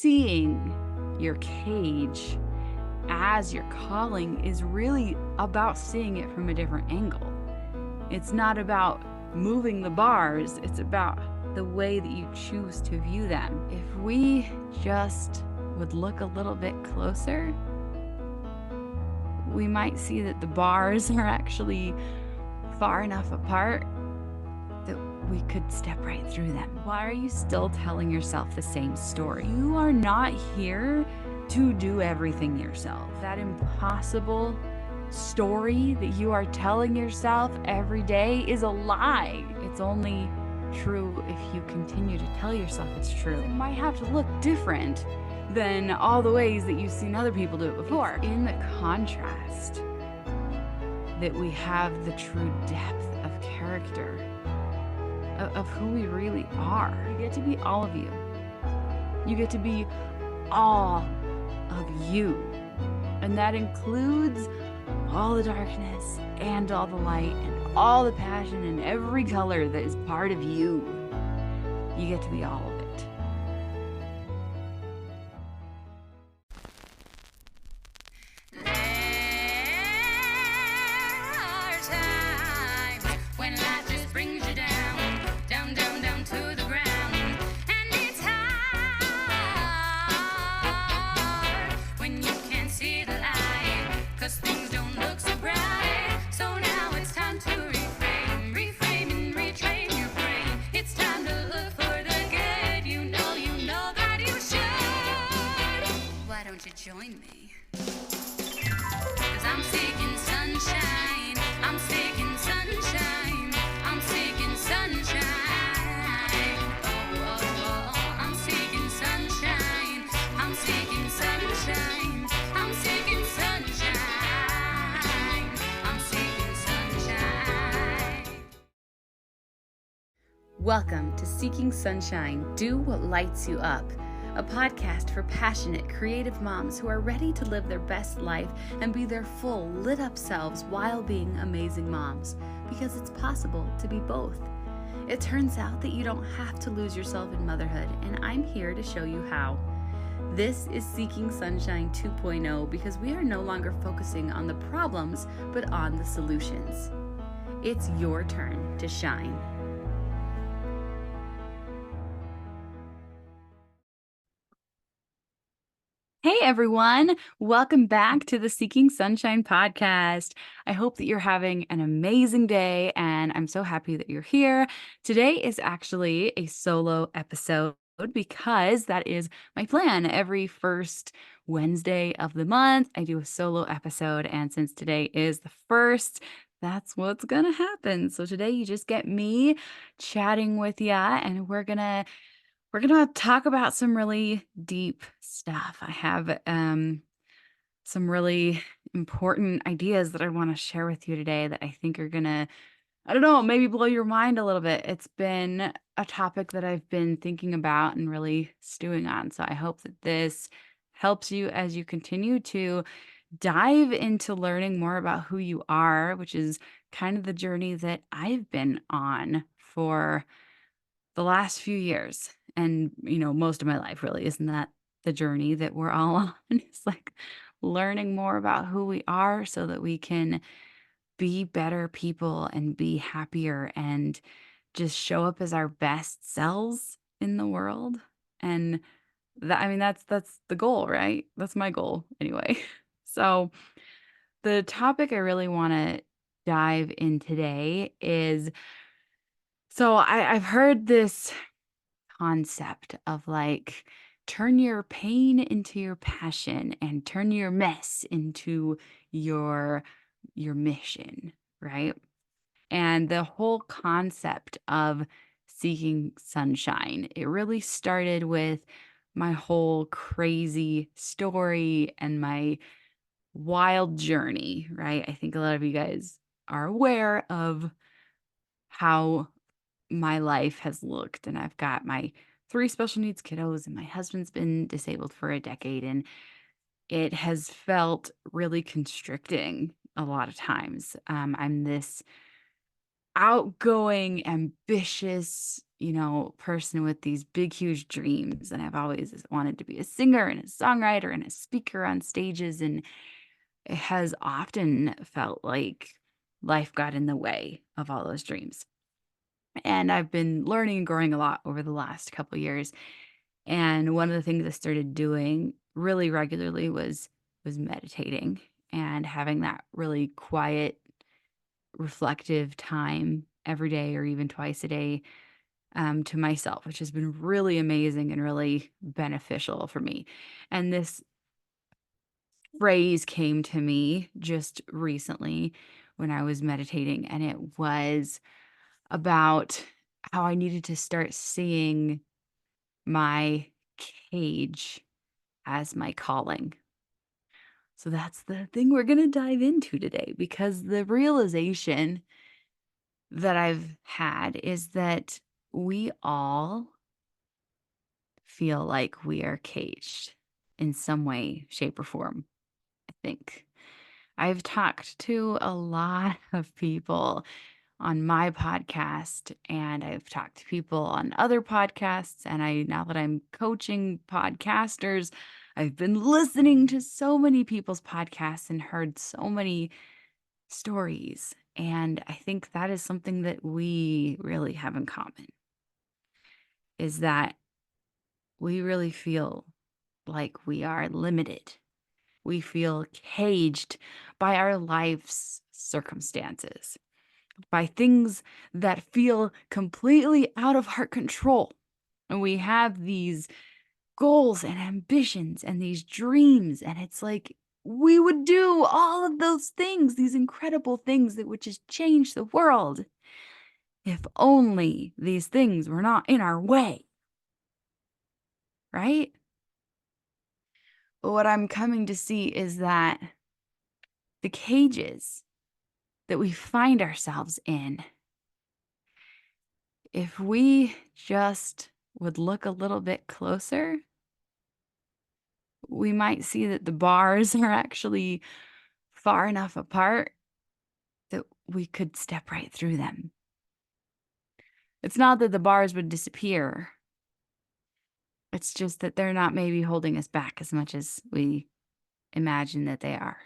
seeing your cage as your calling is really about seeing it from a different angle. It's not about moving the bars, it's about the way that you choose to view them. If we just would look a little bit closer, we might see that the bars are actually far enough apart that we could step right through them. Why are you still telling yourself the same story? You are not here to do everything yourself. That impossible story that you are telling yourself every day is a lie. It's only true if you continue to tell yourself it's true. It might have to look different than all the ways that you've seen other people do it before. It's in the contrast that we have the true depth of character of who we really are. You get to be all of you. You get to be all of you. And that includes all the darkness and all the light and all the passion and every color that is part of you. You get to be all of it. Join me, 'cause I'm seeking sunshine, I'm seeking sunshine, I'm seeking sunshine, oh, I'm seeking sunshine, I'm seeking sunshine, I'm seeking sunshine, I'm seeking sunshine. Welcome to Seeking Sunshine, Do What Lights You Up, a podcast for passionate, creative moms who are ready to live their best life and be their full, lit-up selves while being amazing moms, because it's possible to be both. It turns out that you don't have to lose yourself in motherhood, and I'm here to show you how. This is Seeking Sunshine 2.0 because we are no longer focusing on the problems, but on the solutions. It's your turn to shine. Hey everyone, welcome back to the Seeking Sunshine podcast. I hope that you're having an amazing day and I'm so happy that you're here. Today is actually a solo episode because that is my plan. Every first Wednesday of the month, I do a solo episode, and since today is the first, that's what's gonna happen. So today you just get me chatting with ya, and we're gonna talk about some really deep stuff. I have some really important ideas that I want to share with you today that I think are gonna, I don't know, maybe blow your mind a little bit. It's been a topic that I've been thinking about and really stewing on. So I hope that this helps you as you continue to dive into learning more about who you are, which is kind of the journey that I've been on for the last few years and, most of my life really. Isn't that the journey that we're all on? It's like learning more about who we are so that we can be better people and be happier and just show up as our best selves in the world. And that's the goal, right? That's my goal anyway. So the topic I really want to dive in today is, so I've heard this concept of like turn your pain into your passion and turn your mess into your mission, right? And the whole concept of seeking sunshine, it really started with my whole crazy story and my wild journey, right? I think a lot of you guys are aware of how my life has looked, and I've got my 3 special needs kiddos, and my husband's been disabled for a decade, and it has felt really constricting a lot of times. I'm this outgoing, ambitious, person with these big, huge dreams. And I've always wanted to be a singer and a songwriter and a speaker on stages. And it has often felt like life got in the way of all those dreams. And I've been learning and growing a lot over the last couple years. And one of the things I started doing really regularly was meditating and having that really quiet, reflective time every day or even twice a day to myself, which has been really amazing and really beneficial for me. And this phrase came to me just recently when I was meditating, and it was about how I needed to start seeing my cage as my calling. So that's the thing we're going to dive into today, because the realization that I've had is that we all feel like we are caged in some way, shape, or form, I think. I've talked to a lot of people on my podcast, and I've talked to people on other podcasts, and now that I'm coaching podcasters, I've been listening to so many people's podcasts and heard so many stories. And I think that is something that we really have in common, is that we really feel like we are limited. We feel caged by our life's circumstances, by things that feel completely out of our control. And we have these goals and ambitions and these dreams, and it's like we would do all of those things, these incredible things that would just change the world, if only these things were not in our way, right? But what I'm coming to see is that the cages that we find ourselves in, if we just would look a little bit closer, we might see that the bars are actually far enough apart that we could step right through them. It's not that the bars would disappear. It's just that they're not maybe holding us back as much as we imagine that they are.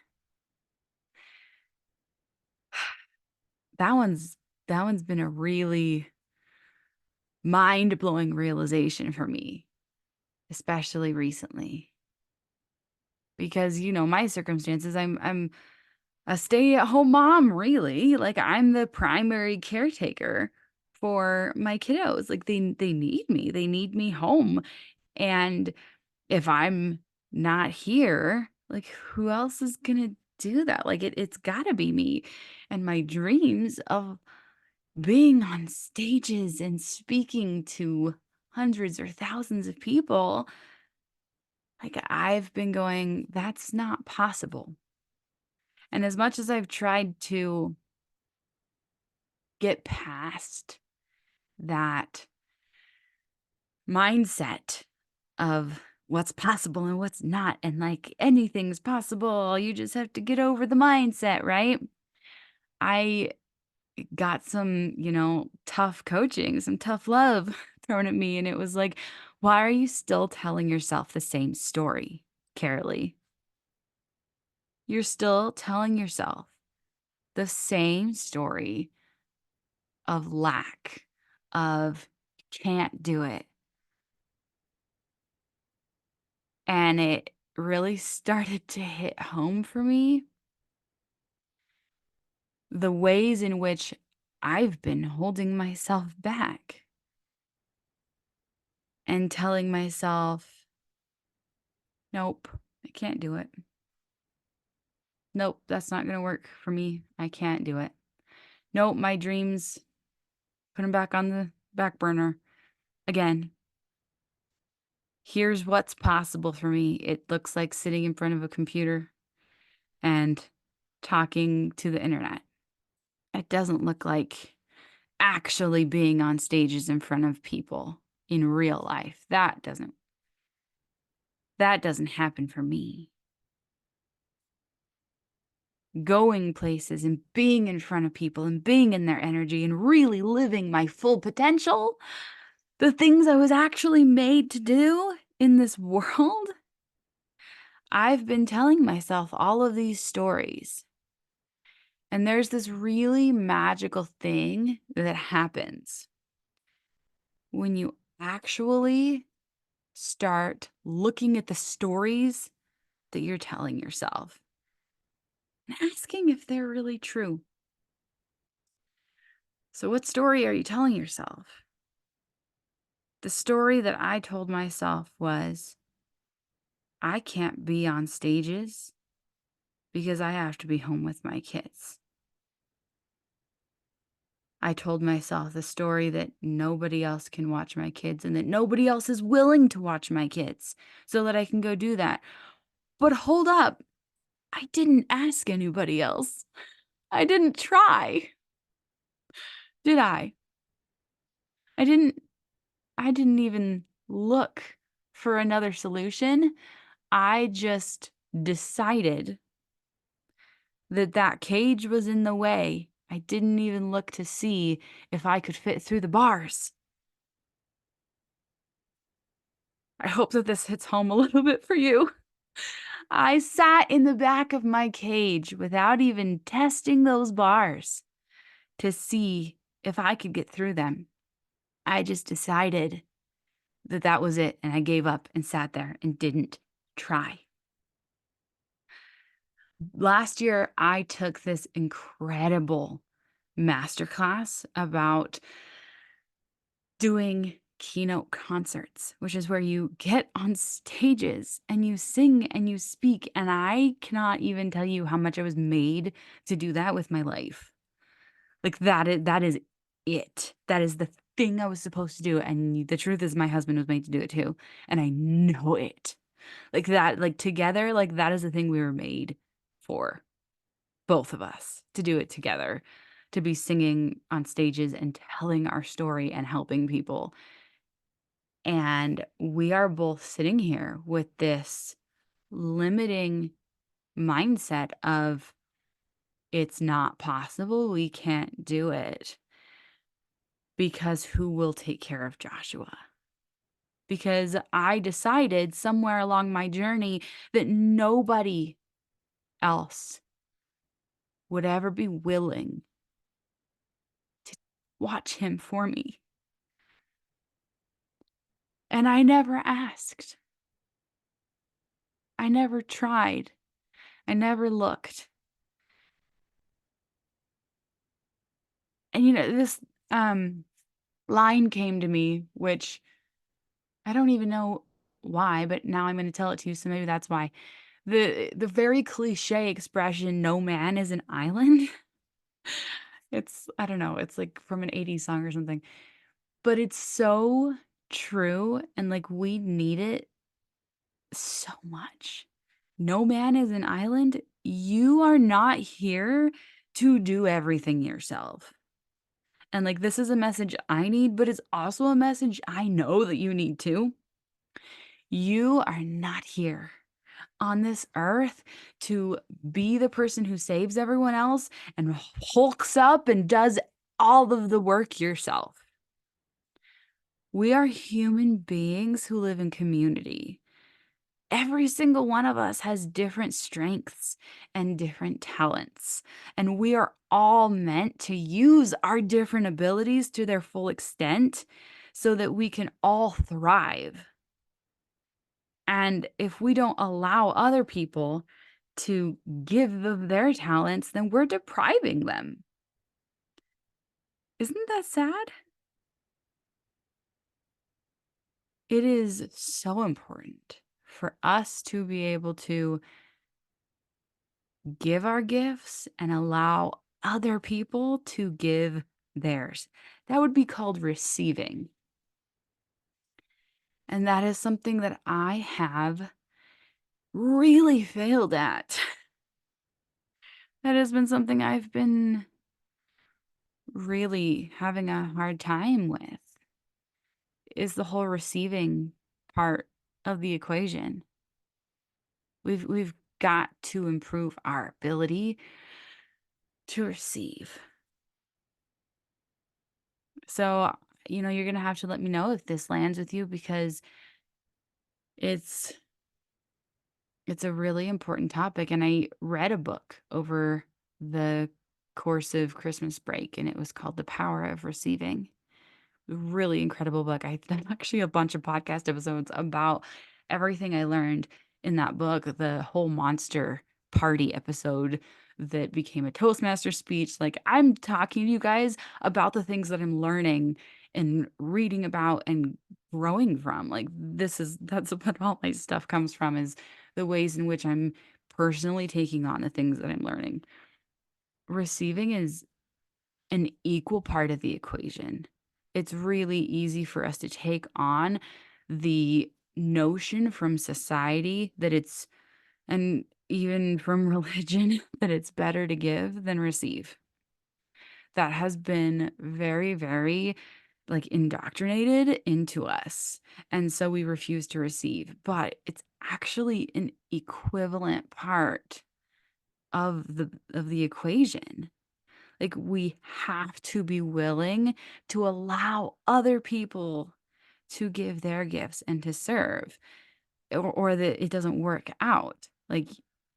That one's been a really mind-blowing realization for me, especially recently. Because my circumstances, I'm a stay-at-home mom, really. Like, I'm the primary caretaker for my kiddos. Like, they need me. They need me home. And if I'm not here, like, who else is gonna do that? Like, it's gotta be me. And my dreams of being on stages and speaking to hundreds or thousands of people, like, I've been going, that's not possible. And as much as I've tried to get past that mindset of what's possible and what's not, and like anything's possible, you just have to get over the mindset, right? I got some, tough coaching, some tough love thrown at me. And it was like, why are you still telling yourself the same story, Karaleigh? You're still telling yourself the same story of lack, of can't do it. And it really started to hit home for me the ways in which I've been holding myself back and telling myself, nope, I can't do it. Nope, that's not going to work for me. I can't do it. Nope, my dreams, put them back on the back burner. Again, here's what's possible for me. It looks like sitting in front of a computer and talking to the internet. It doesn't look like actually being on stages in front of people in real life. That doesn't happen for me. Going places and being in front of people and being in their energy and really living my full potential, the things I was actually made to do in this world, I've been telling myself all of these stories. And there's this really magical thing that happens when you actually start looking at the stories that you're telling yourself and asking if they're really true. So, what story are you telling yourself? The story that I told myself was, I can't be on stages because I have to be home with my kids. I told myself the story that nobody else can watch my kids and that nobody else is willing to watch my kids so that I can go do that. But hold up, I didn't ask anybody else. I didn't try, did I? I didn't I didn't even look for another solution. I just decided that that cage was in the way. I didn't even look to see if I could fit through the bars. I hope that this hits home a little bit for you. I sat in the back of my cage without even testing those bars to see if I could get through them. I just decided that that was it, and I gave up and sat there and didn't try. Last year, I took this incredible masterclass about doing keynote concerts, which is where you get on stages and you sing and you speak. And I cannot even tell you how much I was made to do that with my life. Like that is it. That is the thing I was supposed to do. And the truth is my husband was made to do it too. And I know it. Like that, like together, like that is the thing we were made for. Both of us to do it together, to be singing on stages and telling our story and helping people. And we are both sitting here with this limiting mindset of it's not possible. We can't do it because who will take care of Joshua? Because I decided somewhere along my journey that nobody else would ever be willing to watch him for me. And I never asked. I never tried. I never looked. And, this, um, line came to me, which I don't even know why, but now I'm gonna tell it to you, so maybe that's why. The very cliche expression, "No man is an island," it's I don't know, it's, like, from an '80s song or something, but it's so true, and, like, we need it so much. No man is an island. You are not here to do everything yourself. And, like, this is a message I need, but it's also a message I know that you need too. You are not here on this earth to be the person who saves everyone else and hulks up and does all of the work yourself. We are human beings who live in community. Every single one of us has different strengths and different talents, and we are all meant to use our different abilities to their full extent so that we can all thrive. And if we don't allow other people to give of their talents, then we're depriving them. Isn't that sad? It is so important for us to be able to give our gifts and allow other people to give theirs. That would be called receiving. And that is something that I have really failed at. That has been something I've been really having a hard time with is the whole receiving part of the equation. We've got to improve our ability to receive. So you're gonna have to let me know if this lands with you because it's it's a really important topic, and I read a book over the course of Christmas break, and it was called The Power of Receiving. Really incredible book. I have actually a bunch of podcast episodes about everything I learned in that book, the whole monster party episode that became a Toastmaster speech. Like, I'm talking to you guys about the things that I'm learning and reading about and growing from. Like, that's what all my stuff comes from, is the ways in which I'm personally taking on the things that I'm learning. Receiving is an equal part of the equation. It's really easy for us to take on the notion from society that it's, and even from religion, that it's better to give than receive. That has been very, very like indoctrinated into us. And so we refuse to receive, but it's actually an equivalent part of the equation. Like, we have to be willing to allow other people to give their gifts and to serve, or that it doesn't work out. Like,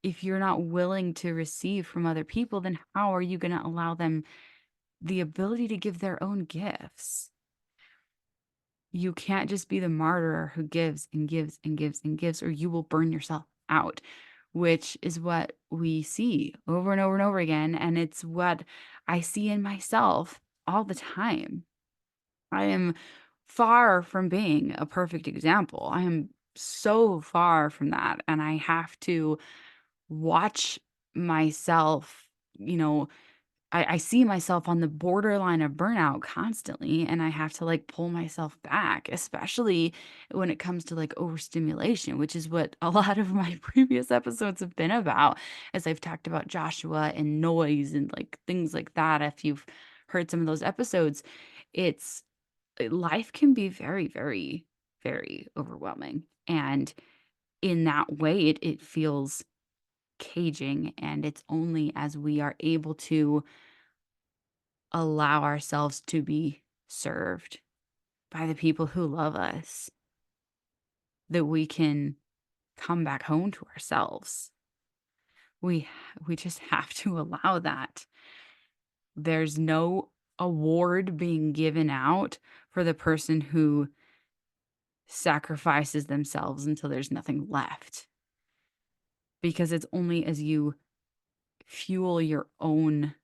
if you're not willing to receive from other people, then how are you going to allow them the ability to give their own gifts? You can't just be the martyr who gives and gives and gives and gives, or you will burn yourself out, which is what we see over and over and over again. And it's what I see in myself all the time. I am far from being a perfect example. I am so far from that. And I have to watch myself, you know, I see myself on the borderline of burnout constantly, and I have to like pull myself back, especially when it comes to like overstimulation, which is what a lot of my previous episodes have been about, as I've talked about Joshua and noise and like things like that. If you've heard some of those episodes, it's life can be very, very, very overwhelming. And in that way, it feels caging. And it's only as we are able to allow ourselves to be served by the people who love us that we can come back home to ourselves. We we just have to allow that. There's no award being given out for the person who sacrifices themselves until there's nothing left. Because it's only as you fuel your own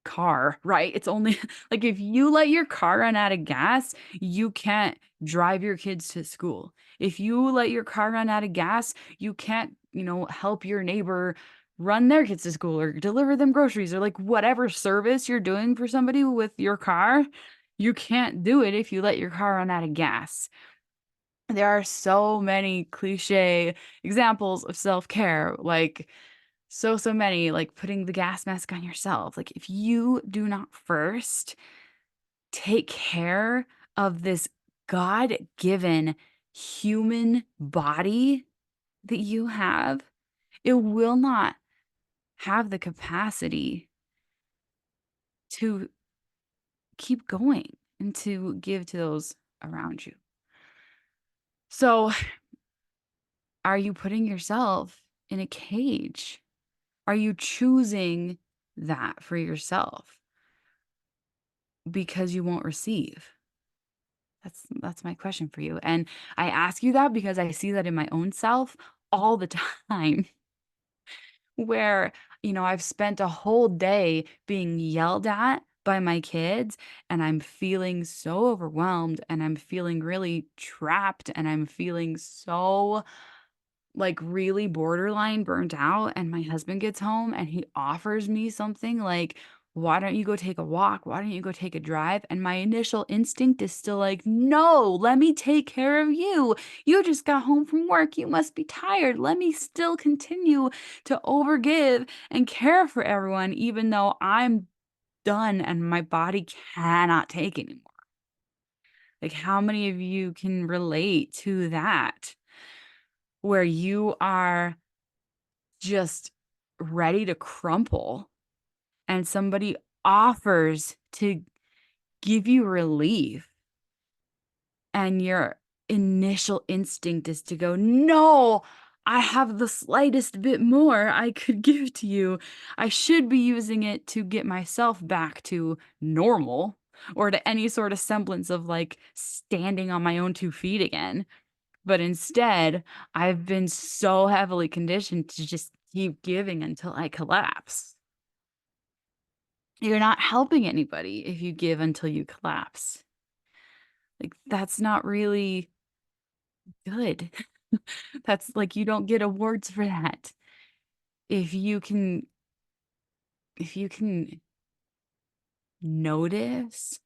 car, right? It's only like if you let your car run out of gas, you can't drive your kids to school. If you let your car run out of gas, you can't, help your neighbor run their kids to school or deliver them groceries or like whatever service you're doing for somebody with your car. You can't do it if you let your car run out of gas. There are so many cliche examples of self-care, like so many, like putting the gas mask on yourself. Like, if you do not first take care of this God-given human body that you have, it will not have the capacity to keep going and to give to those around you. So, are you putting yourself in a cage? Are you choosing that for yourself because you won't receive? That's my question for you, and I ask you that because I see that in my own self all the time where, I've spent a whole day being yelled at by my kids, and I'm feeling so overwhelmed, and I'm feeling really trapped, and I'm feeling so like really borderline burnt out, and my husband gets home and he offers me something like, "Why don't you go take a walk? Why don't you go take a drive?" And my initial instinct is still like, "No, let me take care of you. You just got home from work. You must be tired. Let me still continue to overgive and care for everyone, even though I'm done and my body cannot take anymore." Like, how many of you can relate to that? Where you are just ready to crumple and somebody offers to give you relief. And your initial instinct is to go, no, I have the slightest bit more I could give to you. I should be using it to get myself back to normal or to any sort of semblance of like standing on my own 2 feet again. But instead, I've been so heavily conditioned to just keep giving until I collapse. You're not helping anybody if you give until you collapse. Like, that's not really good. That's like you don't get awards for that. If you can if you can notice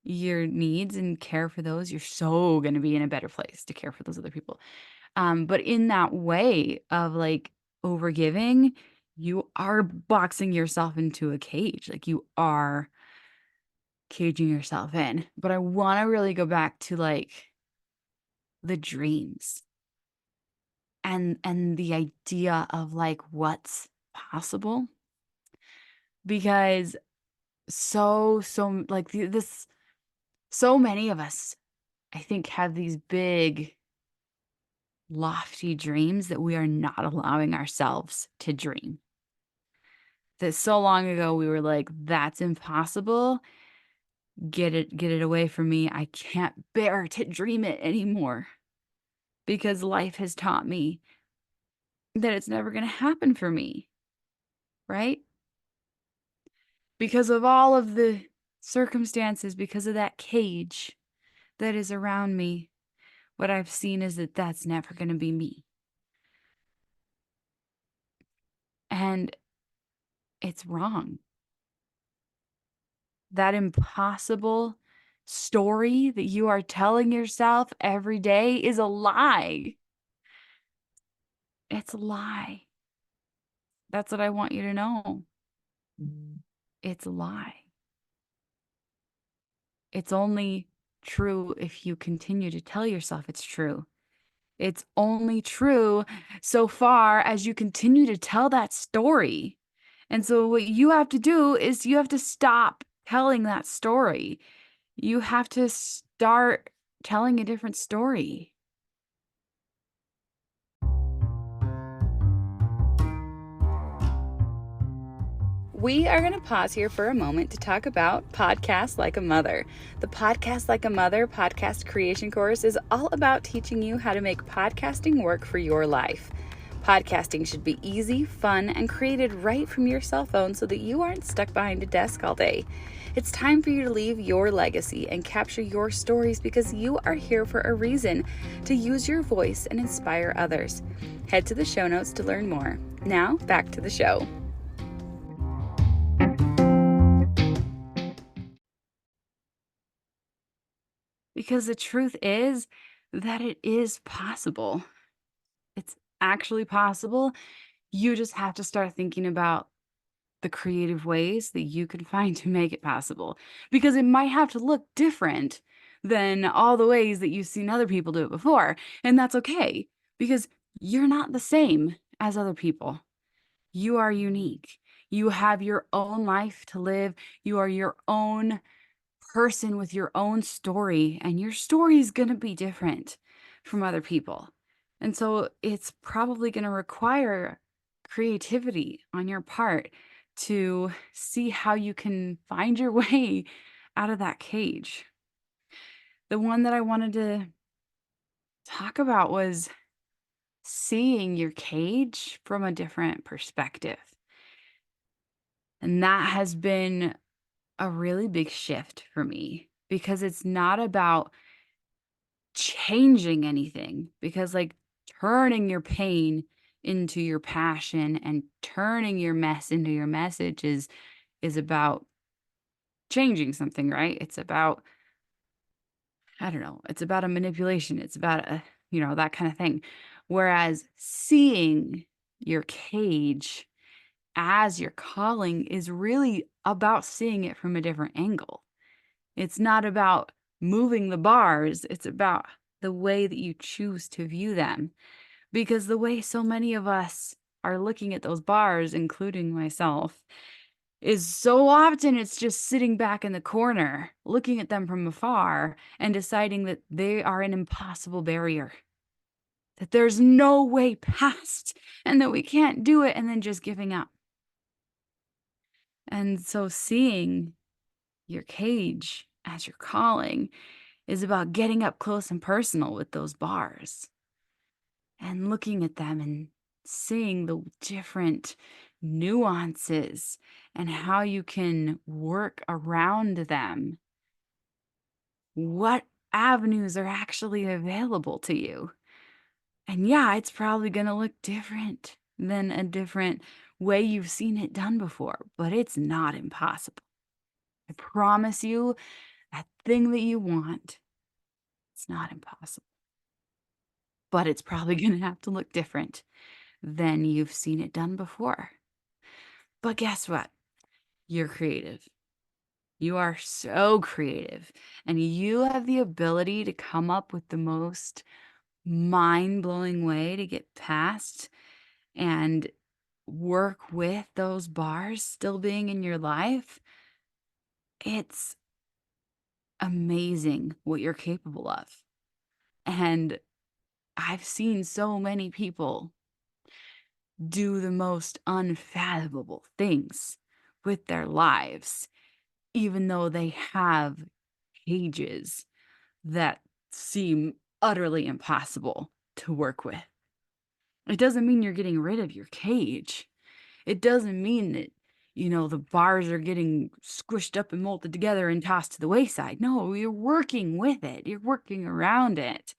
your needs and care for those, you're so gonna be in a better place to care for those other people. But in that way of, like, overgiving, you are boxing yourself into a cage, like, you are caging yourself in. But I wanna really go back to, like, the dreams and the idea of, like, what's possible, because like, so many of us, I think, have these big, lofty dreams that we are not allowing ourselves to dream. That so long ago we were like, "That's impossible. Get it away from me. I can't bear to dream it anymore." Because life has taught me that it's never gonna happen for me, right? Because of all of the circumstances, because of that cage that is around me, what I've seen is that that's never gonna be me. And it's wrong. That impossible story that you are telling yourself every day is a lie. It's a lie. That's what I want you to know. It's a lie. It's only true if you continue to tell yourself it's true. It's only true so far as you continue to tell that story. And so what you have to do is you have to stop telling that story. You have to start telling a different story. We are going to pause here for a moment to talk about Podcast Like a Mother. The Podcast Like a Mother podcast creation course is all about teaching you how to make podcasting work for your life. Podcasting should be easy, fun, and created right from your cell phone so that you aren't stuck behind a desk all day. It's time for you to leave your legacy and capture your stories because you are here for a reason, to use your voice and inspire others. Head to the show notes to learn more. Now, back to the show. Because the truth is that it is possible. It's actually possible. You just have to start thinking about the creative ways that you can find to make it possible. Because it might have to look different than all the ways that you've seen other people do it before. And that's okay, because you're not the same as other people. You are unique. You have your own life to live. You are your own person with your own story, and your story is going to be different from other people. And so it's probably going to require creativity on your part to see how you can find your way out of that cage. The one that I wanted to talk about was seeing your cage from a different perspective. And that has been a really big shift for me because it's not about changing anything, because like turning your pain into your passion and turning your mess into your message is about changing something, right? It's about, I don't know, it's about a manipulation, it's about a, that kind of thing. Whereas seeing your cage as your calling is really about seeing it from a different angle. It's not about moving the bars, it's about the way that you choose to view them. Because the way so many of us are looking at those bars, including myself, is so often it's just sitting back in the corner, looking at them from afar and deciding that they are an impossible barrier, that there's no way past and that we can't do it, and then just giving up. And so seeing your cage as your calling is about getting up close and personal with those bars and looking at them and seeing the different nuances and how you can work around them. What avenues are actually available to you? And yeah, it's probably going to look different than a different way you've seen it done before, but it's not impossible. I promise you, that thing that you want, it's not impossible, but it's probably going to have to look different than you've seen it done before. But guess what? You're creative. You are so creative, and you have the ability to come up with the most mind-blowing way to get past and work with those bars still being in your life. It's amazing what you're capable of. And I've seen so many people do the most unfathomable things with their lives, even though they have cages that seem utterly impossible to work with. It doesn't mean you're getting rid of your cage. It doesn't mean that, the bars are getting squished up and molded together and tossed to the wayside. No, you're working with it. You're working around it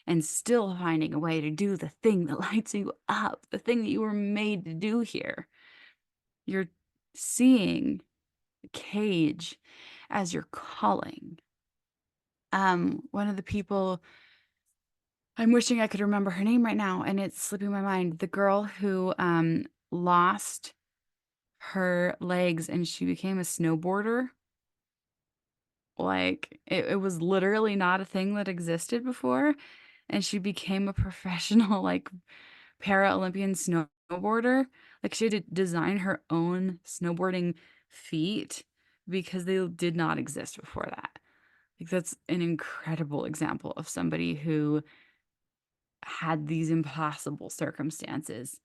and still finding a way to do the thing that lights you up, the thing that you were made to do here. You're seeing the cage as your calling. One of the people, I'm wishing I could remember her name right now, and it's slipping my mind. The girl who lost her legs and she became a snowboarder. Like it was literally not a thing that existed before. And she became a professional, like, para-Olympian snowboarder. Like, she had to design her own snowboarding feet because they did not exist before that. Like, that's an incredible example of somebody who had these impossible circumstances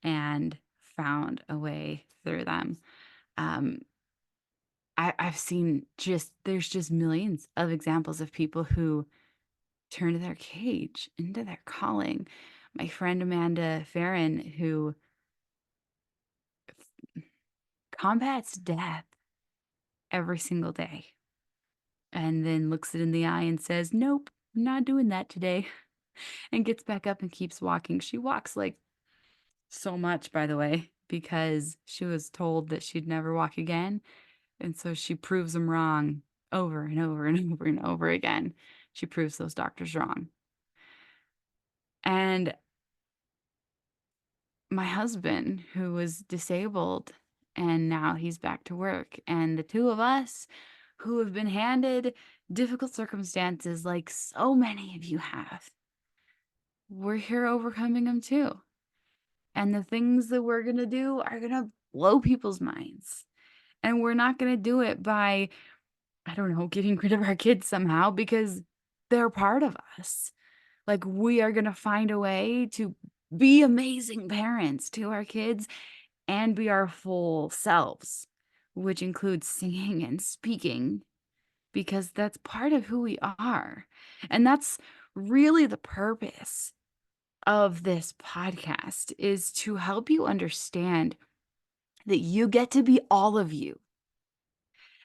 and found a way through them. Um, I've seen there's just millions of examples of people who turned their cage into their calling. My friend Amanda Farron, who combats death every single day and then looks it in the eye and says, "Nope, I'm not doing that today," and gets back up and keeps walking. She walks like so much, by the way, because she was told that she'd never walk again. And so she proves them wrong over and over and over and over again. She proves those doctors wrong. And my husband, who was disabled, and now he's back to work. And the two of us who have been handed difficult circumstances like so many of you have, we're here overcoming them too. And the things that we're going to do are going to blow people's minds. And we're not going to do it by, I don't know, getting rid of our kids somehow because they're part of us. Like, we are going to find a way to be amazing parents to our kids and be our full selves, which includes singing and speaking, because that's part of who we are. And that's really the purpose of this podcast, is to help you understand that you get to be all of you.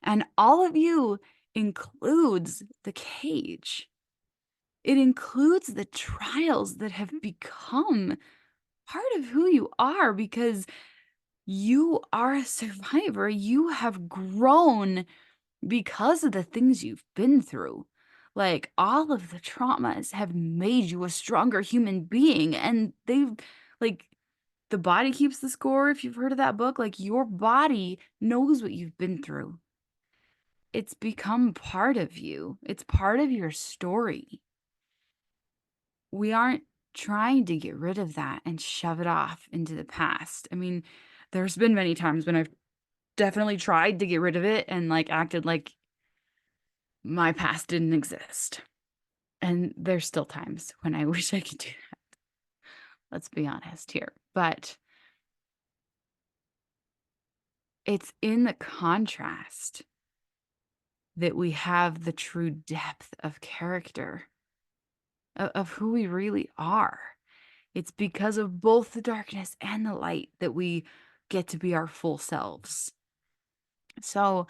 And all of you includes the cage. It includes the trials that have become part of who you are because you are a survivor. You have grown because of the things you've been through. Like, all of the traumas have made you a stronger human being. And like, the body keeps the score. If you've heard of that book, like, your body knows what you've been through. It's become part of you, it's part of your story. We aren't trying to get rid of that and shove it off into the past. I mean, there's been many times when I've definitely tried to get rid of it and, like, acted like my past didn't exist. And there's still times when I wish I could do that. Let's be honest here. But it's in the contrast that we have the true depth of character of who we really are. It's because of both the darkness and the light that we get to be our full selves. So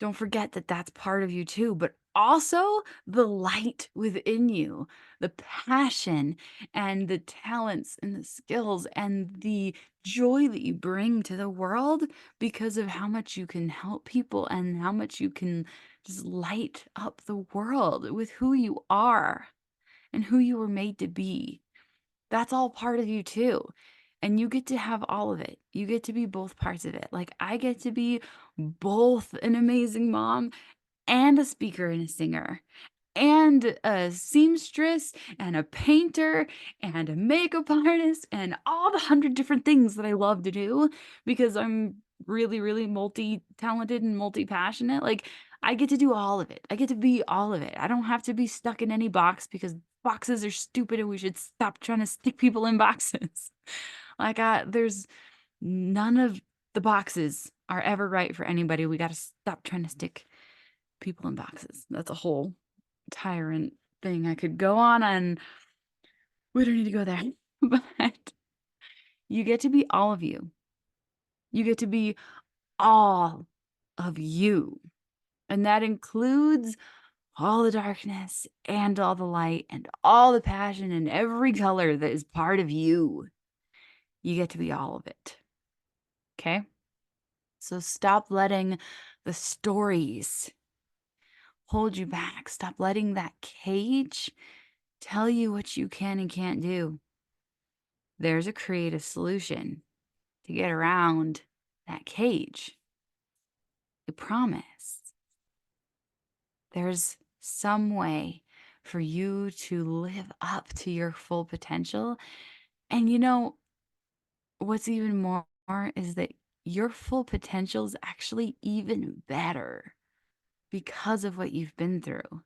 don't forget that that's part of you too, but also the light within you, the passion and the talents and the skills and the joy that you bring to the world because of how much you can help people and how much you can just light up the world with who you are and who you were made to be. That's all part of you too. And you get to have all of it. You get to be both parts of it. Like I get to be both an amazing mom and a speaker and a singer and a seamstress and a painter and a makeup artist and all the 100 different things that I love to do because I'm really, really multi-talented and multi-passionate. Like, I get to do all of it. I get to be all of it. I don't have to be stuck in any box because boxes are stupid and we should stop trying to stick people in boxes. Like, there's none of the boxes are ever right for anybody. We got to stop trying to stick people in boxes. That's a whole tyrant thing I could go on, and we don't need to go there. But you get to be all of you. You get to be all of you. And that includes all the darkness and all the light and all the passion and every color that is part of you. You get to be all of it. Okay? So stop letting the stories hold you back. Stop letting that cage tell you what you can and can't do. There's a creative solution to get around that cage. I promise. There's some way for you to live up to your full potential. And you know, what's even more is that your full potential is actually even better because of what you've been through.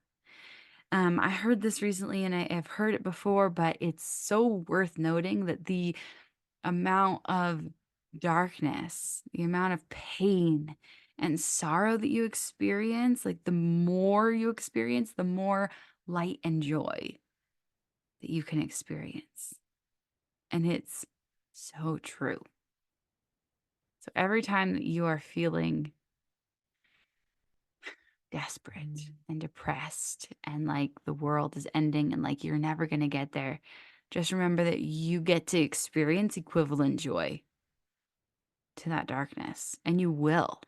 I heard this recently and I've heard it before, but it's so worth noting that the amount of darkness, the amount of pain and sorrow that you experience, like the more you experience, the more light and joy that you can experience. And it's so true. So every time that you are feeling desperate and depressed and like the world is ending and like you're never going to get there, just remember that you get to experience equivalent joy to that darkness, and you will.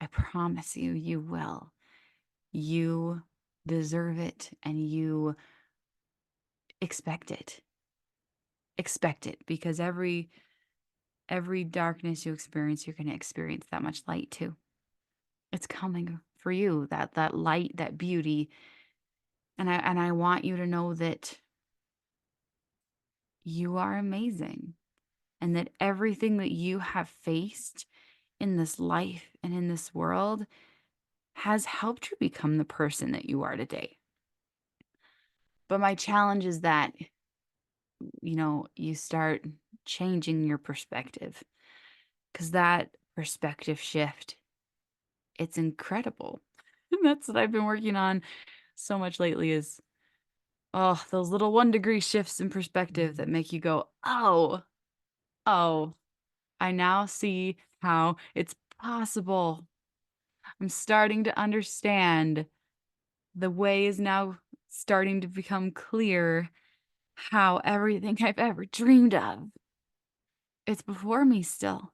I promise you, you will. You deserve it and you expect it. Expect it because every darkness you experience, you're going to experience that much light too. It's coming for you, that light, that beauty. And I want you to know that you are amazing and that everything that you have faced in this life and in this world has helped you become the person that you are today. But my challenge is that, you start changing your perspective because that perspective shift, it's incredible. And that's what I've been working on so much lately is, oh, those little 1 degree shifts in perspective that make you go, oh, I now see how it's possible. I'm starting to understand. The way is now starting to become clear how everything I've ever dreamed of, it's before me still.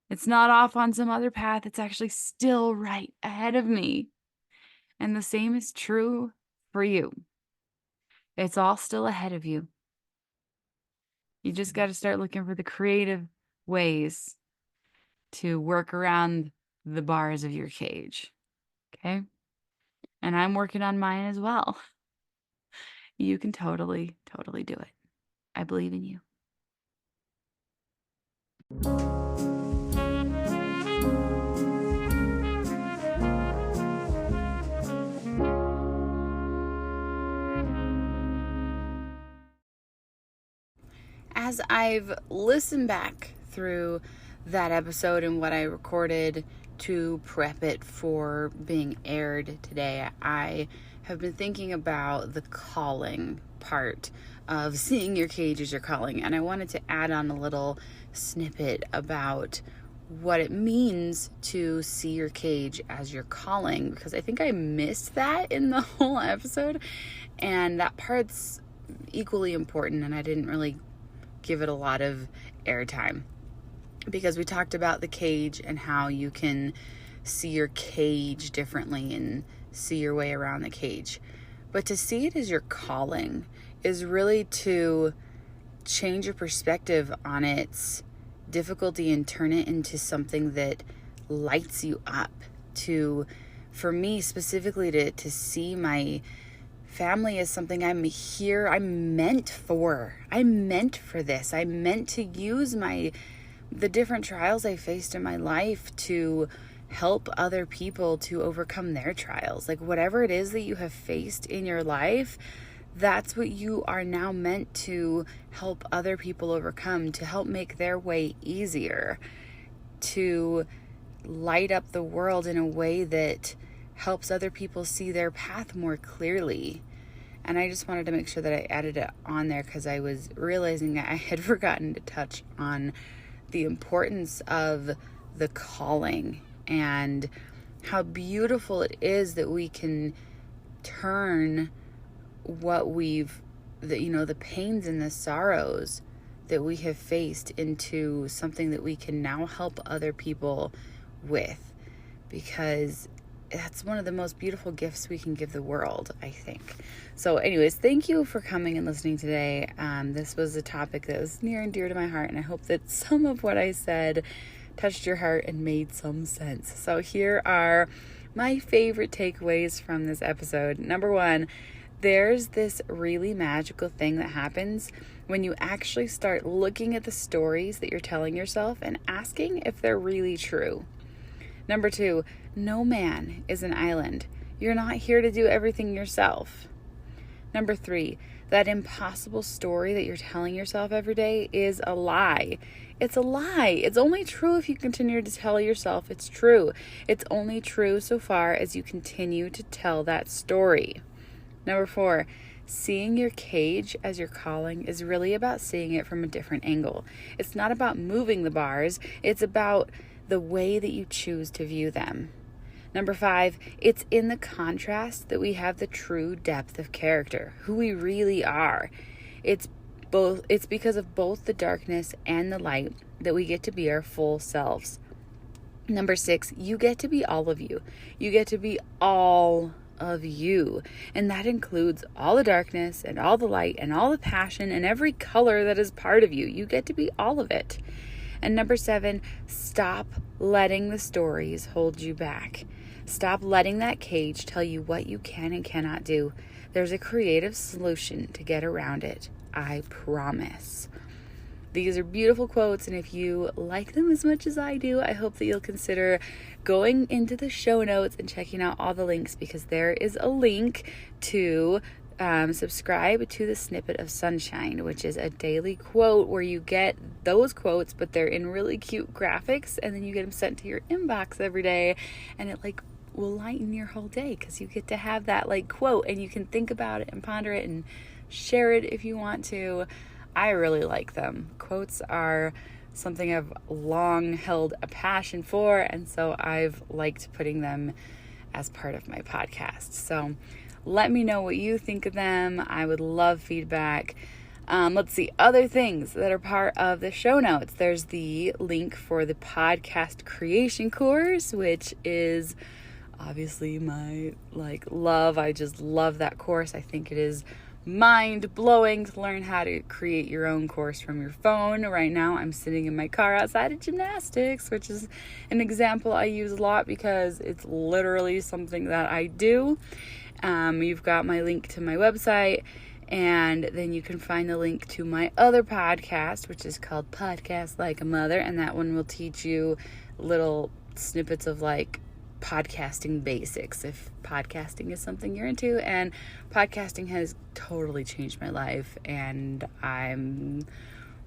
It's not off on some other path. It's actually still right ahead of me. And the same is true for you. It's all still ahead of you. You just got to start looking for the creative ways to work around the bars of your cage. Okay? And I'm working on mine as well. You can totally, totally do it. I believe in you. as I've listened back through that episode and what I recorded to prep it for being aired today, I have been thinking about the calling part of seeing your cage as your calling. And I wanted to add on a little snippet about what it means to see your cage as your calling, because I think I missed that in the whole episode. And that part's equally important, and I didn't really give it a lot of airtime, because we talked about the cage and how you can see your cage differently and see your way around the cage. But to see it as your calling is really to change your perspective on its difficulty and turn it into something that lights you up. For me specifically, to see my family as something I'm meant for this. I'm meant to use the different trials I faced in my life to help other people to overcome their trials. Like, whatever it is that you have faced in your life, that's what you are now meant to help other people overcome, to help make their way easier, to light up the world in a way that helps other people see their path more clearly. And I just wanted to make sure that I added it on there, because I was realizing that I had forgotten to touch on the importance of the calling and how beautiful it is that we can turn the pains and the sorrows that we have faced into something that we can now help other people with, because that's one of the most beautiful gifts we can give the world, I think. So anyways, thank you for coming and listening today. This was a topic that was near and dear to my heart, and I hope that some of what I said touched your heart and made some sense. So here are my favorite takeaways from this episode. Number 1, there's this really magical thing that happens when you actually start looking at the stories that you're telling yourself and asking if they're really true. Number 2, no man is an island. You're not here to do everything yourself. Number 3, that impossible story that you're telling yourself every day is a lie. It's a lie. It's only true if you continue to tell yourself it's true. It's only true so far as you continue to tell that story. Number 4, seeing your cage as your calling is really about seeing it from a different angle. It's not about moving the bars. It's about the way that you choose to view them. Number 5, it's in the contrast that we have the true depth of character, who we really are. It's because of both the darkness and the light that we get to be our full selves. Number 6, you get to be all of you. You get to be all of you. And that includes all the darkness and all the light and all the passion and every color that is part of you. You get to be all of it. And number 7, stop letting the stories hold you back. Stop letting that cage tell you what you can and cannot do. There's a creative solution to get around it. I promise. These are beautiful quotes, and if you like them as much as I do, I hope that you'll consider going into the show notes and checking out all the links, because there is a link to subscribe to the Snippet of Sunshine, which is a daily quote where you get those quotes, but they're in really cute graphics, and then you get them sent to your inbox every day, and it will lighten your whole day, because you get to have that quote, and you can think about it and ponder it and share it if you want to. I really like them. Quotes are something I've long held a passion for, and so I've liked putting them as part of my podcast. So let me know what you think of them. I would love feedback. Let's see, other things that are part of the show notes. There's the link for the podcast creation course, which is obviously my love. I just love that course. I think it is mind-blowing to learn how to create your own course from your phone. Right now I'm sitting in my car outside of gymnastics, which is an example I use a lot because it's literally something that I do. You've got my link to my website, and then you can find the link to my other podcast, which is called Podcast Like a Mother, and that one will teach you little snippets of podcasting basics, if podcasting is something you're into. And podcasting has totally changed my life, and I'm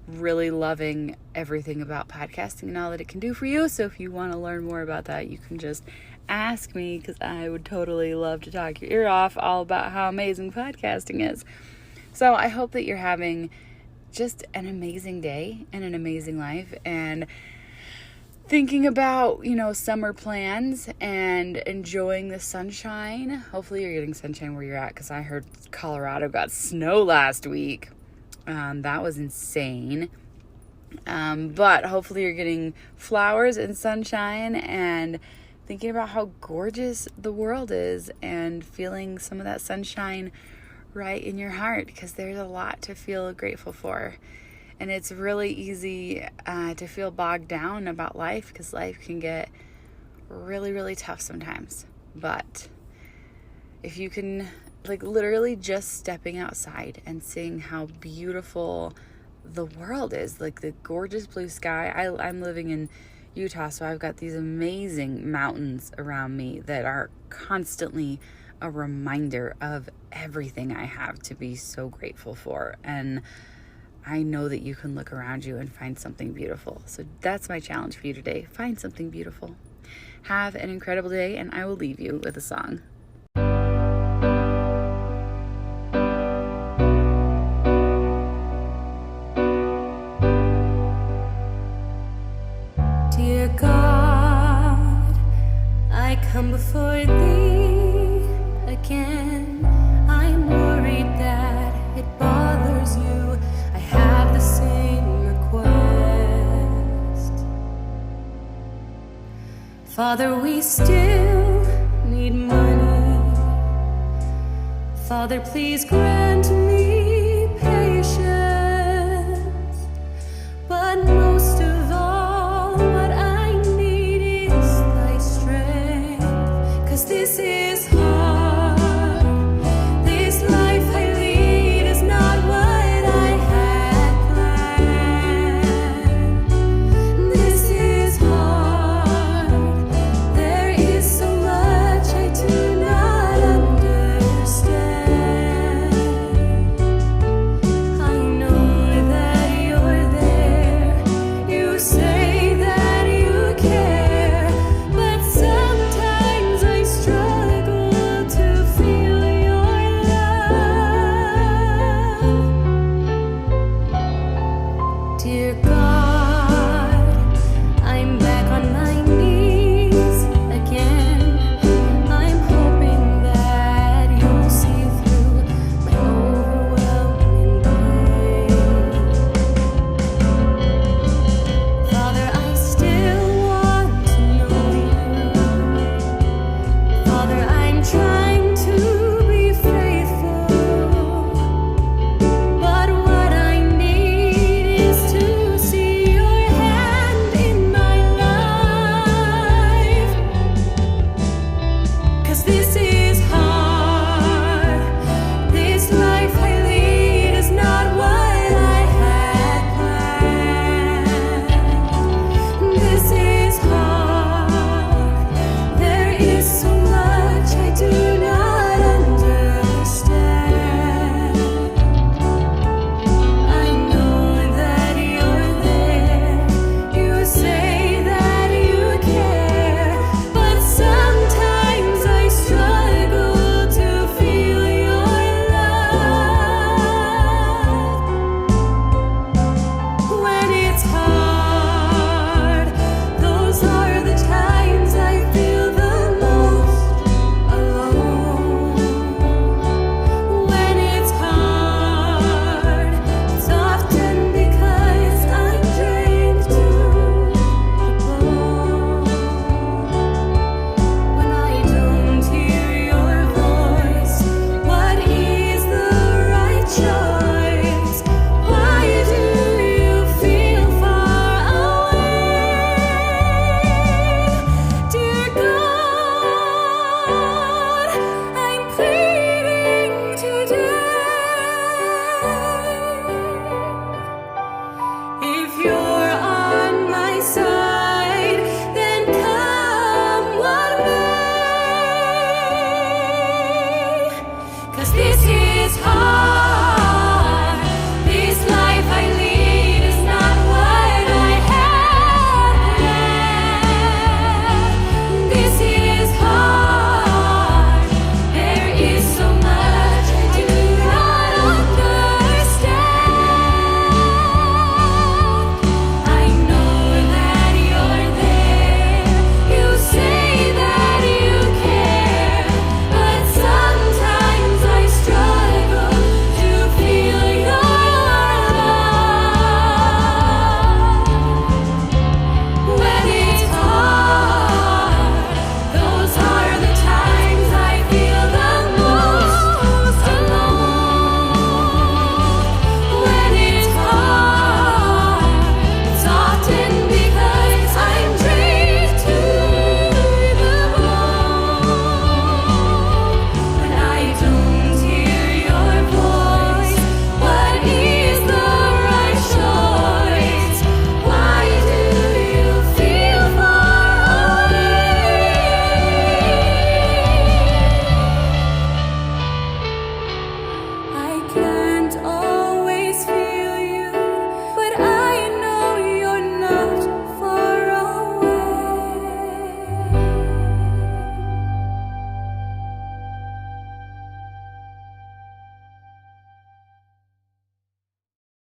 really loving everything about podcasting and all that it can do for you. So if you want to learn more about that, you can just ask me, because I would totally love to talk your ear off all about how amazing podcasting is. So I hope that you're having just an amazing day and an amazing life, and thinking about, summer plans and enjoying the sunshine. Hopefully you're getting sunshine where you're at, because I heard Colorado got snow last week. That was insane. But hopefully you're getting flowers and sunshine and thinking about how gorgeous the world is and feeling some of that sunshine right in your heart, because there's a lot to feel grateful for. And it's really easy to feel bogged down about life, because life can get really, really tough sometimes. But if you can, literally just stepping outside and seeing how beautiful the world is, the gorgeous blue sky. I'm living in Utah, so I've got these amazing mountains around me that are constantly a reminder of everything I have to be so grateful for. And I know that you can look around you and find something beautiful. So that's my challenge for you today. Find something beautiful. Have an incredible day, and I will leave you with a song. Dear God, I come before thee again. I'm worried that it bothers you. I have the same request. Father, we still need money. Father, please grant me patience. But most of all, what I need is thy strength. 'Cause this is hard. This life I lead is not what I had planned. This is hard. There is so much I do not understand. I know that you're there. You say that you care. But sometimes I struggle to feel your love. Dear God,